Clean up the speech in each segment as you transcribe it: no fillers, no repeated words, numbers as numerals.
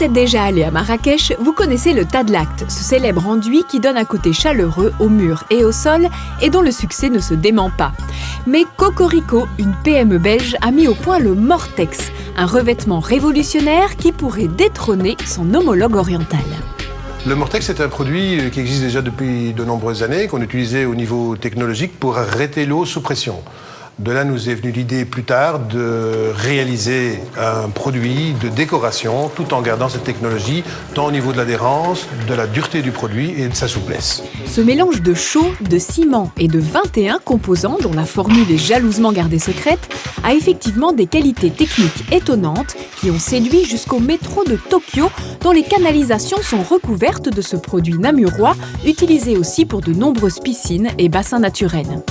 vous êtes déjà allé à Marrakech, vous connaissez le Tadlact, ce célèbre enduit qui donne un côté chaleureux aux murs et au sol et dont le succès ne se dément pas. Mais Cocorico, une PME belge, a mis au point le Mortex, un revêtement révolutionnaire qui pourrait détrôner son homologue oriental. Le Mortex est un produit qui existe déjà depuis de nombreuses années, qu'on utilisait au niveau technologique pour arrêter l'eau sous pression. De là nous est venue l'idée plus tard de réaliser un produit de décoration tout en gardant cette technologie tant au niveau de l'adhérence, de la dureté du produit et de sa souplesse. Ce mélange de chaux, de ciment et de 21 composants dont la formule est jalousement gardée secrète a effectivement des qualités techniques étonnantes qui ont séduit jusqu'au métro de Tokyo dont les canalisations sont recouvertes de ce produit namurois utilisé aussi pour de nombreuses piscines et bassins naturels.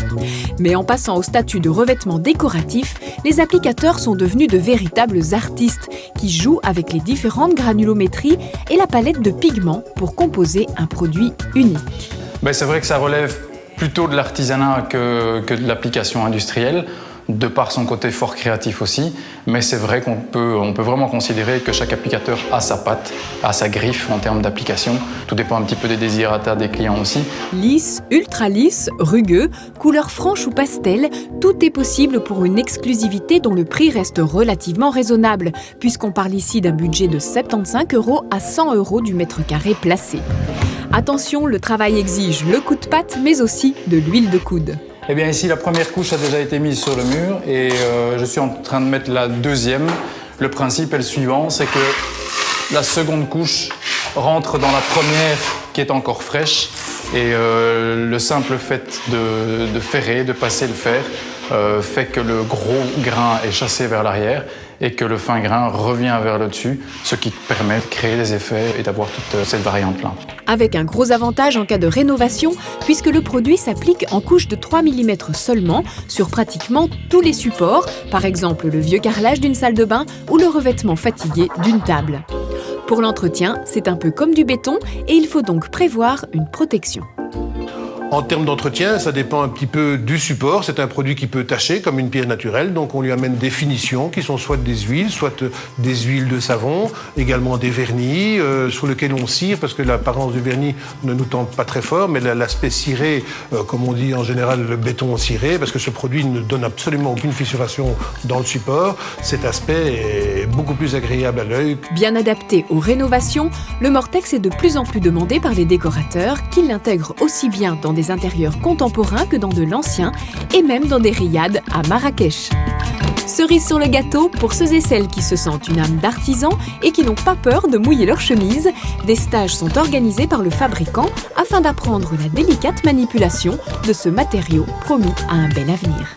Mais en passant au statut de revêtements décoratifs, les applicateurs sont devenus de véritables artistes qui jouent avec les différentes granulométries et la palette de pigments pour composer un produit unique. C'est vrai que ça relève plutôt de l'artisanat que de l'application industrielle, de par son côté fort créatif aussi, mais c'est vrai qu'on peut vraiment considérer que chaque applicateur a sa patte, a sa griffe en termes d'application. Tout dépend un petit peu des désirata des clients aussi. Lisse, ultra lisse, rugueux, couleur franche ou pastel, tout est possible pour une exclusivité dont le prix reste relativement raisonnable, puisqu'on parle ici d'un budget de 75 € à 100 € du mètre carré placé. Attention, le travail exige le coup de patte, mais aussi de l'huile de coude. Eh bien ici, la première couche a déjà été mise sur le mur et je suis en train de mettre la deuxième. Le principe est le suivant, c'est que la seconde couche rentre dans la première qui est encore fraîche et le simple fait de ferrer, de passer le fer, fait que le gros grain est chassé vers l'arrière et que le fin grain revient vers le dessus, ce qui permet de créer des effets et d'avoir toute cette variante-là. Avec un gros avantage en cas de rénovation, puisque le produit s'applique en couche de 3 mm seulement sur pratiquement tous les supports, par exemple le vieux carrelage d'une salle de bain ou le revêtement fatigué d'une table. Pour l'entretien, c'est un peu comme du béton et il faut donc prévoir une protection. En termes d'entretien, ça dépend un petit peu du support. C'est un produit qui peut tacher comme une pierre naturelle. Donc on lui amène des finitions qui sont soit des huiles de savon, également des vernis sur lesquels on cire parce que l'apparence du vernis ne nous tente pas très fort, mais l'aspect ciré, comme on dit en général le béton ciré, parce que ce produit ne donne absolument aucune fissuration dans le support. Cet aspect est beaucoup plus agréable à l'œil. Bien adapté aux rénovations, le Mortex est de plus en plus demandé par les décorateurs qui l'intègrent aussi bien dans des intérieurs contemporains que dans de l'ancien et même dans des riads à Marrakech. Cerise sur le gâteau, pour ceux et celles qui se sentent une âme d'artisan et qui n'ont pas peur de mouiller leur chemise, des stages sont organisés par le fabricant afin d'apprendre la délicate manipulation de ce matériau promis à un bel avenir.